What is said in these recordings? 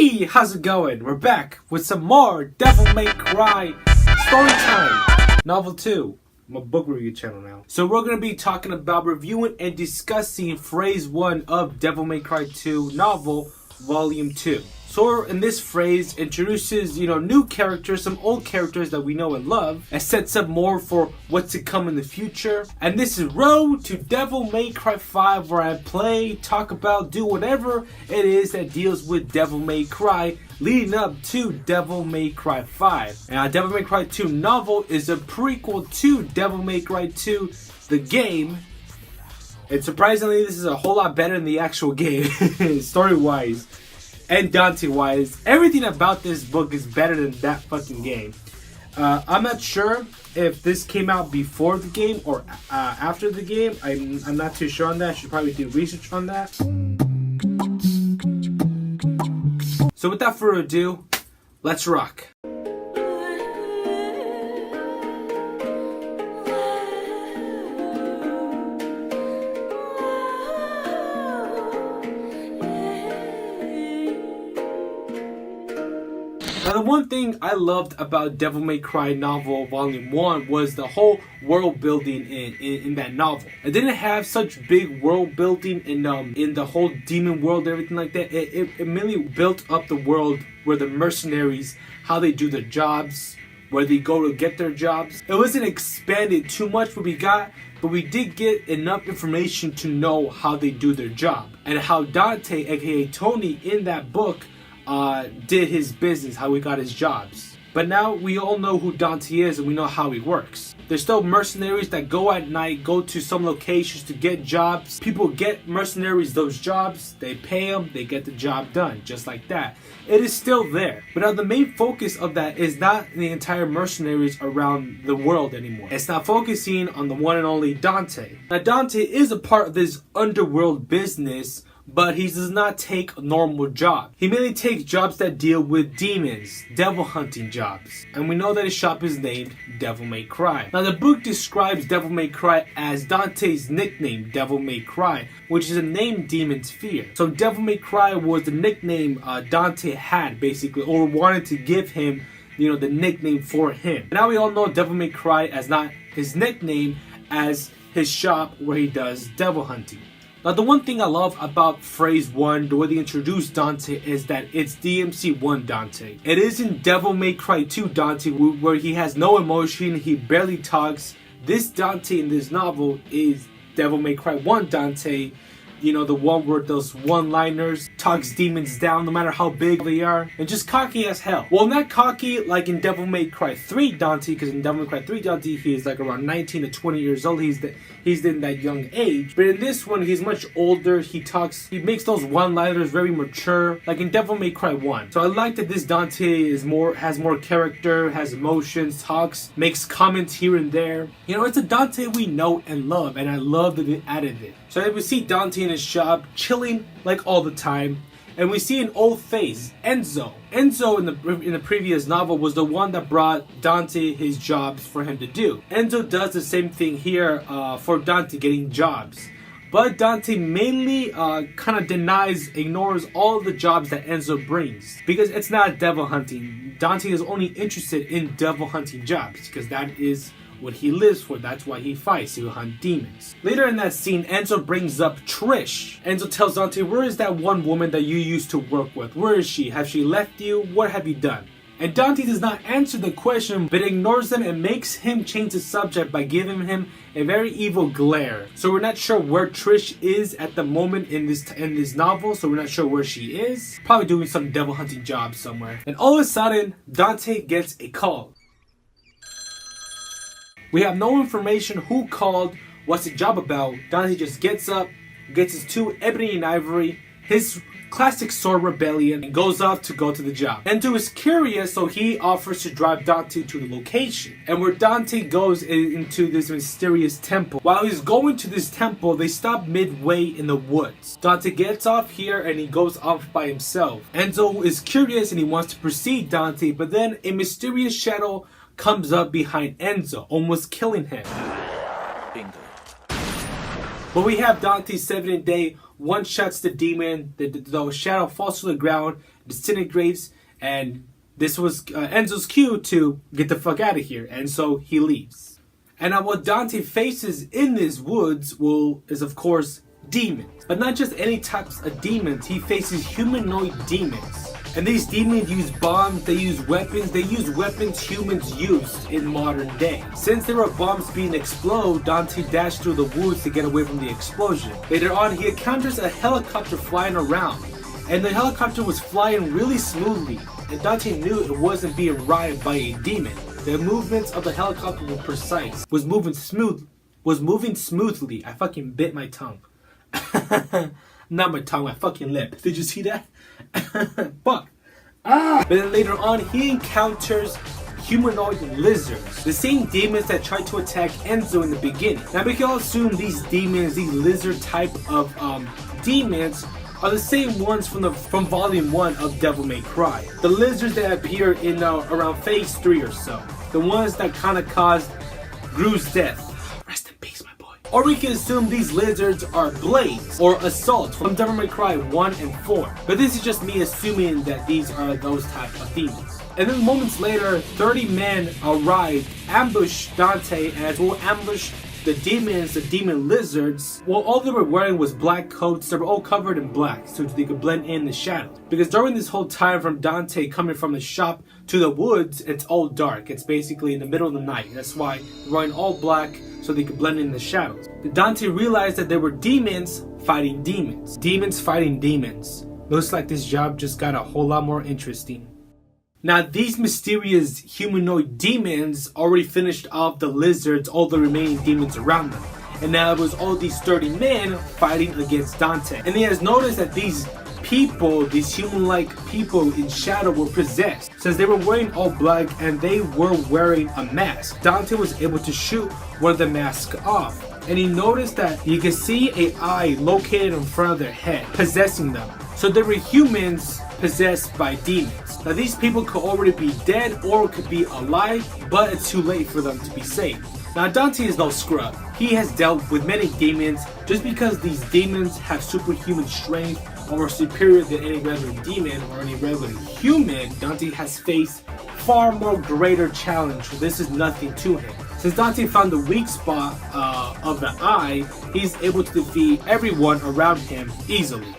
Hey, how's it going? We're back with some more Devil May Cry story time. Novel 2. I'm a book review channel now. So we're going to be talking about reviewing and discussing Phase 1 of Devil May Cry 2 novel, Volume 2. So in this phrase introduces, new characters, some old characters that we know and love, and sets up more for what's to come in the future. And this is Road to Devil May Cry 5, where I play, talk about, do whatever it is that deals with Devil May Cry, leading up to Devil May Cry 5. And Devil May Cry 2 novel is a prequel to Devil May Cry 2, the game. And surprisingly, this is a whole lot better than the actual game, story-wise. And Dante-wise, everything about this book is better than that fucking game. I'm not sure if this came out before the game or after the game. I'm not too sure on that. I should probably do research on that. So without further ado, let's rock. Now, the one thing I loved about Devil May Cry novel Volume 1 was the whole world building in that novel. It didn't have such big world building in the whole demon world and everything like that. It mainly built up the world where the mercenaries, how they do their jobs, where they go to get their jobs. It wasn't expanded too much what we got, but we did get enough information to know how they do their job. And how Dante, aka Tony, in that book, did his business, how he got his jobs. But now we all know who Dante is and we know how he works. There's still mercenaries that go at night, go to some locations to get jobs. People get mercenaries those jobs, they pay them, they get the job done, just like that. It is still there. But now the main focus of that is not the entire mercenaries around the world anymore. It's not focusing on the one and only Dante. Now Dante is a part of this underworld business, but he does not take normal jobs. He mainly takes jobs that deal with demons, devil hunting jobs. And we know that his shop is named Devil May Cry. Now the book describes Devil May Cry as Dante's nickname, Devil May Cry, which is a name demons fear. So Devil May Cry was the nickname Dante had, basically, or wanted to give him, the nickname for him. Now we all know Devil May Cry as not his nickname, as his shop where he does devil hunting. Now the one thing I love about Phase 1, the way they introduce Dante, is that it's DMC1 Dante. It isn't Devil May Cry 2 Dante, where he has no emotion, he barely talks. This Dante in this novel is Devil May Cry 1 Dante. The one where those one-liners talks demons down no matter how big they are, and just cocky as hell. Well, not cocky like in Devil May Cry 3 Dante, because in Devil May Cry 3 Dante he is like around 19 to 20 years old. He's in that young age. But in this one he's much older. He makes those one-liners very mature, like in Devil May Cry 1. So I like that this Dante has more character, has emotions, talks, makes comments here and there. It's a Dante we know and love, and I love that they added it. So we see Dante in his shop, chilling like all the time. And we see an old face, Enzo. Enzo in the previous novel was the one that brought Dante his jobs for him to do. Enzo does the same thing here for Dante getting jobs. But Dante mainly kind of ignores all the jobs that Enzo brings. Because it's not devil hunting. Dante is only interested in devil hunting jobs, because that is what he lives for. That's why he fights. He will hunt demons. Later in that scene, Enzo brings up Trish. Enzo tells Dante, where is that one woman that you used to work with? Where is she? Have she left you? What have you done? And Dante does not answer the question, but ignores him and makes him change the subject by giving him a very evil glare. So we're not sure where Trish is at the moment in this novel, so we're not sure where she is. Probably doing some devil hunting job somewhere. And all of a sudden, Dante gets a call. We have no information who called, what's the job about. Dante just gets up, gets his 2 ebony and ivory, his classic sword rebellion, and goes off to go to the job. Enzo is curious, so he offers to drive Dante to the location. And where Dante goes into this mysterious temple. While he's going to this temple, they stop midway in the woods. Dante gets off here and he goes off by himself. Enzo is curious and he wants to precede Dante, but then a mysterious shadow comes up behind Enzo, almost killing him. Bingo. But we have Dante's 7th day, one-shots the demon, the shadow falls to the ground, disintegrates, and this was Enzo's cue to get the fuck out of here, and so he leaves. And now what Dante faces in these woods is of course demons. But not just any types of demons, he faces humanoid demons. And these demons use bombs, they use weapons humans used in modern day. Since there were bombs being exploded, Dante dashed through the woods to get away from the explosion. Later on, he encounters a helicopter flying around, and the helicopter was flying really smoothly, and Dante knew it wasn't being ride by a demon. The movements of the helicopter were precise, was moving smoothly. I fucking bit my tongue. Not my tongue, my fucking lip. Did you see that? Fuck. But then later on, he encounters humanoid lizards, the same demons that tried to attack Enzo in the beginning. Now we can all assume these demons, these lizard type of demons, are the same ones from Volume 1 of Devil May Cry. The lizards that appear in around Phase 3 or so. The ones that kind of caused Gru's death. Rest in peace, my boy. Or we can assume these lizards are Blades or Assault from Devil May Cry 1 and 4. But this is just me assuming that these are those type of demons. And then moments later, 30 men arrive, ambush Dante, and as well ambush the demons, the demon lizards. Well, all they were wearing was black coats. They were all covered in black so they could blend in the shadow. Because during this whole time from Dante coming from the shop to the woods, it's all dark. It's basically in the middle of the night. That's why they're wearing all black so they could blend in the shadows. Dante realized that there were demons fighting demons. Demons fighting demons. Looks like this job just got a whole lot more interesting. Now, these mysterious humanoid demons already finished off the lizards, all the remaining demons around them. And now it was all these 30 men fighting against Dante. And he has noticed that these people, these human-like people in shadow were possessed, since they were wearing all black and they were wearing a mask. Dante was able to shoot one of the masks off. And he noticed that you could see an eye located in front of their head, possessing them. So they were humans possessed by demons. Now these people could already be dead or could be alive, but it's too late for them to be saved. Now Dante is no scrub. He has dealt with many demons. Just because these demons have superhuman strength or are superior than any regular demon or any regular human, Dante has faced far more greater challenge. This is nothing to him. Since Dante found the weak spot of the eye, he's able to defeat everyone around him easily.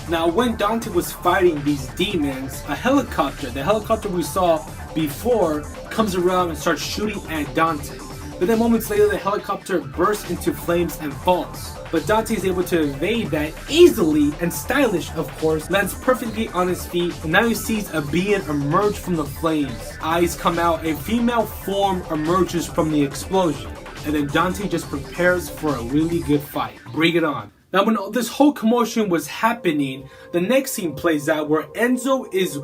Now, when Dante was fighting these demons, the helicopter we saw before, comes around and starts shooting at Dante. But then moments later, the helicopter bursts into flames and falls. But Dante is able to evade that easily, and stylish, of course, lands perfectly on his feet, and now he sees a being emerge from the flames. Eyes come out, a female form emerges from the explosion. And then Dante just prepares for a really good fight. Bring it on. Now, when this whole commotion was happening, the next scene plays out where Enzo is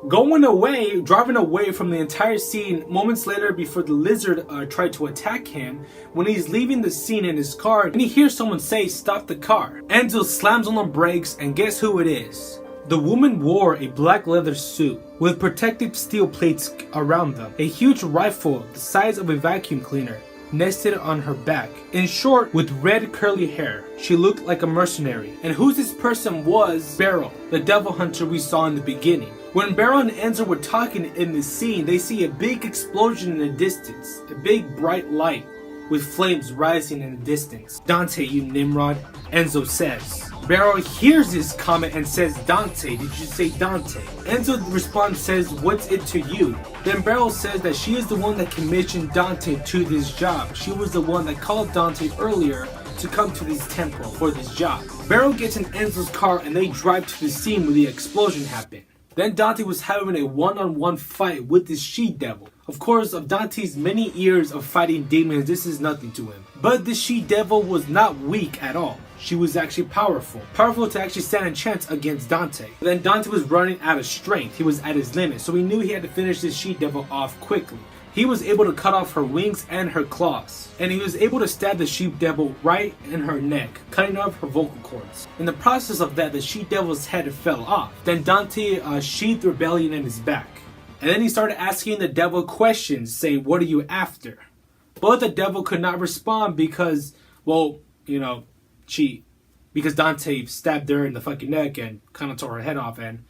driving away from the entire scene moments later before the lizard tried to attack him. When he's leaving the scene in his car, and he hears someone say, "Stop the car." Enzo slams on the brakes, and guess who it is? The woman wore a black leather suit with protective steel plates around them, a huge rifle the size of a vacuum cleaner nested on her back. In short, with red curly hair, she looked like a mercenary. And who this person was? Beryl, the devil hunter we saw in the beginning. When Beryl and Enzo were talking in this scene, they see a big explosion in the distance, a big bright light with flames rising in the distance. "Dante, you Nimrod," Enzo says. Beryl hears this comment and says, "Dante, did you say Dante?" Enzo responds, says, "What's it to you?" Then Beryl says that she is the one that commissioned Dante to this job. She was the one that called Dante earlier to come to this temple for this job. Beryl gets in Enzo's car and they drive to the scene where the explosion happened. Then Dante was having a one-on-one fight with this she-devil. Of course, of Dante's many years of fighting demons, this is nothing to him. But the she-devil was not weak at all. She was actually powerful. Powerful to actually stand a chance against Dante. But then Dante was running out of strength. He was at his limit. So he knew he had to finish this she-devil off quickly. He was able to cut off her wings and her claws. And he was able to stab the she-devil right in her neck, cutting off her vocal cords. In the process of that, the she-devil's head fell off. Then Dante sheathed rebellion in his back. And then he started asking the devil questions, saying, "What are you after?" But the devil could not respond because, well, because Dante stabbed her in the fucking neck and kind of tore her head off and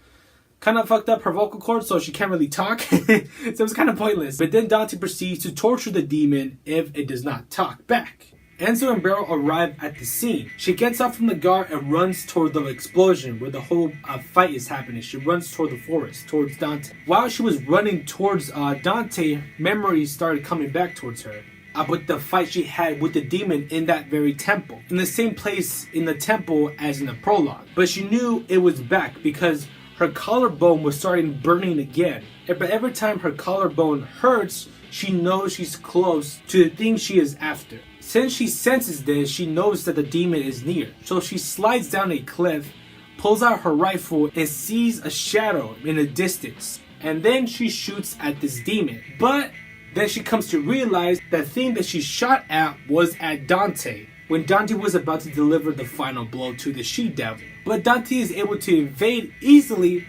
kind of fucked up her vocal cords, so she can't really talk. So it was kind of pointless. But then Dante proceeds to torture the demon if it does not talk back. Enzo and Beryl arrive at the scene. She gets up from the guard and runs toward the explosion where the whole fight is happening. She runs toward the forest, towards Dante. While she was running towards Dante, memories started coming back towards her about the fight she had with the demon in that very temple. In the same place in the temple as in the prologue. But she knew it was back because her collarbone was starting burning again. But every time her collarbone hurts, she knows she's close to the thing she is after. Since she senses this, she knows that the demon is near. So she slides down a cliff, pulls out her rifle, and sees a shadow in the distance. And then she shoots at this demon. But then she comes to realize the thing that she shot at was at Dante, when Dante was about to deliver the final blow to the she-devil. But Dante is able to evade easily.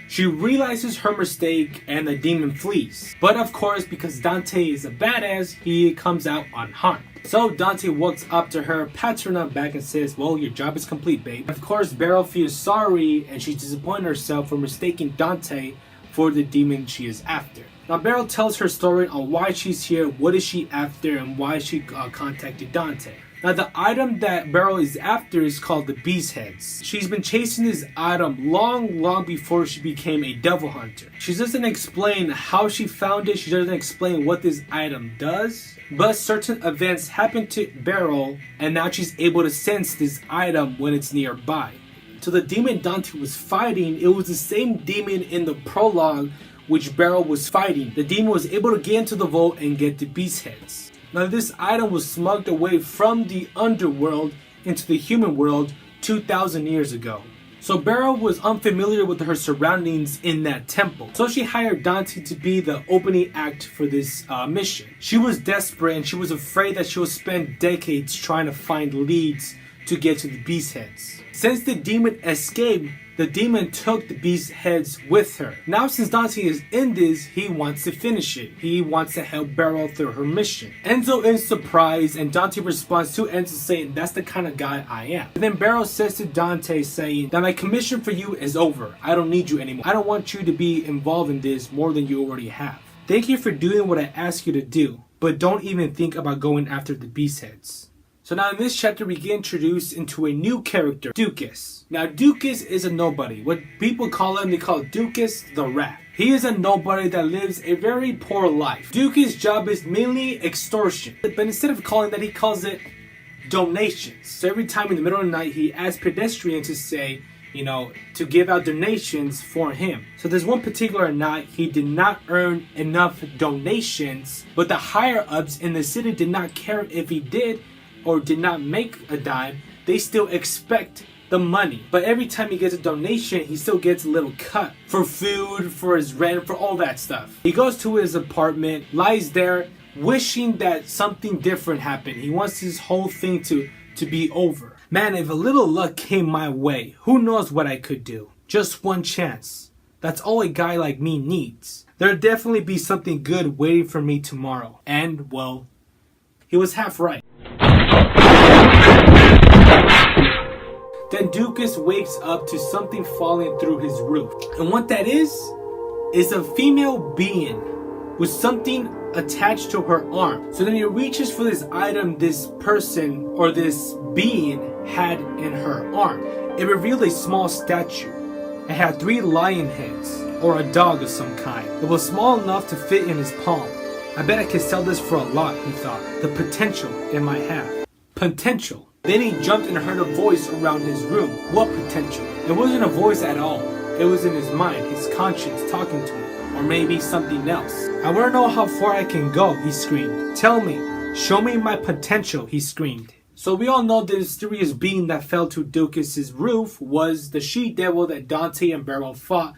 She realizes her mistake and the demon flees. But of course, because Dante is a badass, he comes out unharmed. So Dante walks up to her, pats her on the back and says, well, your job is complete, babe. Of course, Beryl feels sorry and she's disappointed herself for mistaking Dante for the demon she is after. Now Beryl tells her story on why she's here, what is she after, and why she contacted Dante. Now the item that Beryl is after is called the Beastheads. She's been chasing this item long before she became a devil hunter. She doesn't explain how she found it, she doesn't explain what this item does, but certain events happen to Beryl and now she's able to sense this item when it's nearby. So the demon Dante was fighting, it was the same demon in the prologue which Beryl was fighting. The demon was able to get into the vault and get the Beastheads. Now this item was smuggled away from the underworld into the human world 2,000 years ago. So Beryl was unfamiliar with her surroundings in that temple. So she hired Dante to be the opening act for this mission. She was desperate and she was afraid that she would spend decades trying to find leads to get to the Beastheads. Since the demon escaped, the demon took the Beastheads with her. Now since Dante is in this, he wants to finish it. He wants to help Beryl through her mission. Enzo is surprised and Dante responds to Enzo saying, that's the kind of guy I am. And then Beryl says to Dante saying that my commission for you is over. I don't need you anymore. I don't want you to be involved in this more than you already have. Thank you for doing what I asked you to do, but don't even think about going after the Beastheads. So now in this chapter we get introduced into a new character, Dukas. Now Dukas is a nobody. What people call him, they call Dukas the Rat. He is a nobody that lives a very poor life. Dukas' job is mainly extortion. But instead of calling that, he calls it donations. So every time in the middle of the night he asks pedestrians to say, to give out donations for him. So there's one particular night he did not earn enough donations, but the higher ups in the city did not care if he did or did not make a dime. They still expect the money. But every time he gets a donation, he still gets a little cut for food, for his rent, for all that stuff. He goes to his apartment, lies there, wishing that something different happened. He wants his whole thing to be over. Man, if a little luck came my way, who knows what I could do? Just one chance. That's all a guy like me needs. There'll definitely be something good waiting for me tomorrow. And, well, he was half right. Then Dukas wakes up to something falling through his roof. And what that is a female being with something attached to her arm. So then he reaches for this item this person or this being had in her arm. It revealed a small statue. It had 3 lion heads or a dog of some kind. It was small enough to fit in his palm. I bet I could sell this for a lot, he thought. The potential it might have. Potential. Then he jumped and heard a voice around his room. What potential? It wasn't a voice at all. It was in his mind, his conscience talking to him. Or maybe something else. I want to know how far I can go, he screamed. Tell me. Show me my potential, he screamed. So we all know the mysterious being that fell to Dukas' roof was the she-devil that Dante and Beryl fought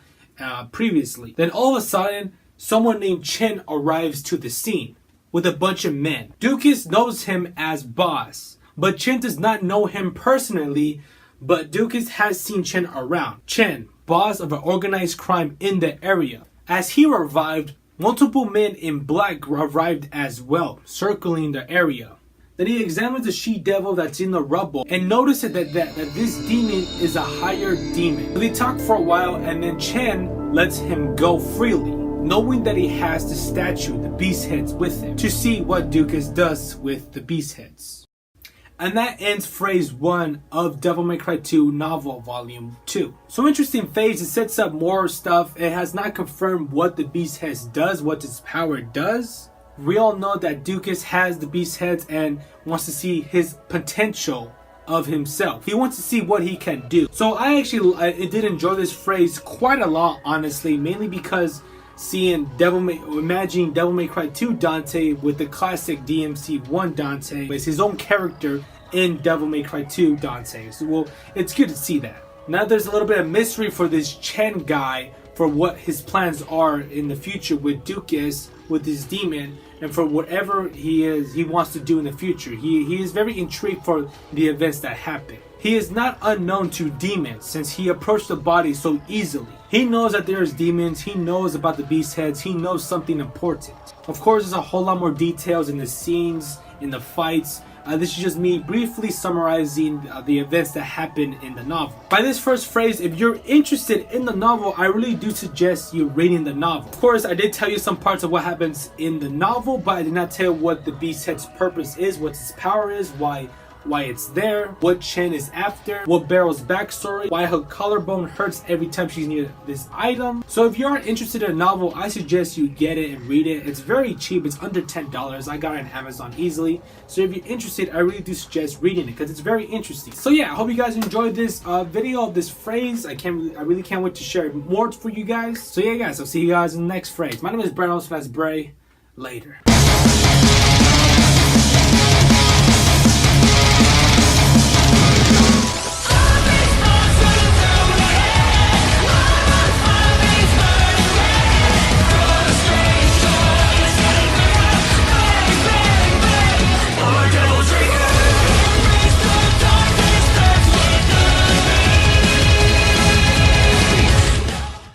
previously. Then all of a sudden, someone named Chen arrives to the scene with a bunch of men. Dukas knows him as Boss, but Chen does not know him personally, but Dukas has seen Chen around. Chen, boss of an organized crime in the area. As he arrived, multiple men in black arrived as well, circling the area. Then he examines the she-devil that's in the rubble and notices that this demon is a higher demon. So they talk for a while, and then Chen lets him go freely, knowing that he has the statue, the Beastheads, with him, to see what Dukas does with the Beastheads. And that ends phase 1 of Devil May Cry 2 novel volume 2. So interesting phase, it sets up more stuff. It has not confirmed what the Beastheads does, what its power does. We all know that Dukas has the Beastheads and wants to see his potential of himself. He wants to see what he can do. So I did enjoy this phrase quite a lot, honestly, mainly because seeing imagining Devil May Cry 2 Dante with the classic DMC1 Dante as his own character in Devil May Cry 2 Dante. So well, it's good to see that. Now there's a little bit of mystery for this Chen guy for what his plans are in the future with Dukas, with his demon, and for whatever he wants to do in the future. He is very intrigued for the events that happen. He is not unknown to demons since he approached the body so easily. He knows that there's demons, he knows about the Beastheads, he knows something important. Of course, there's a whole lot more details in the scenes, in the fights. This is just me briefly summarizing the events that happen in the novel. By this first phrase, if you're interested in the novel, I really do suggest you reading the novel. Of course, I did tell you some parts of what happens in the novel, but I did not tell you what the Beasthead's purpose is, what its power is, why it's there, what Chen is after, what Beryl's backstory, why her collarbone hurts every time she's near this item. So if you are interested in a novel, I suggest you get it and read it. It's very cheap, it's under $10. I got it on Amazon easily. So if you're interested, I really do suggest reading it because it's very interesting. So yeah, I hope you guys enjoyed this video of this phrase. I really can't wait to share more for you guys. So yeah guys, I'll see you guys in the next phrase. My name is Beryl, so that's Bray. Later.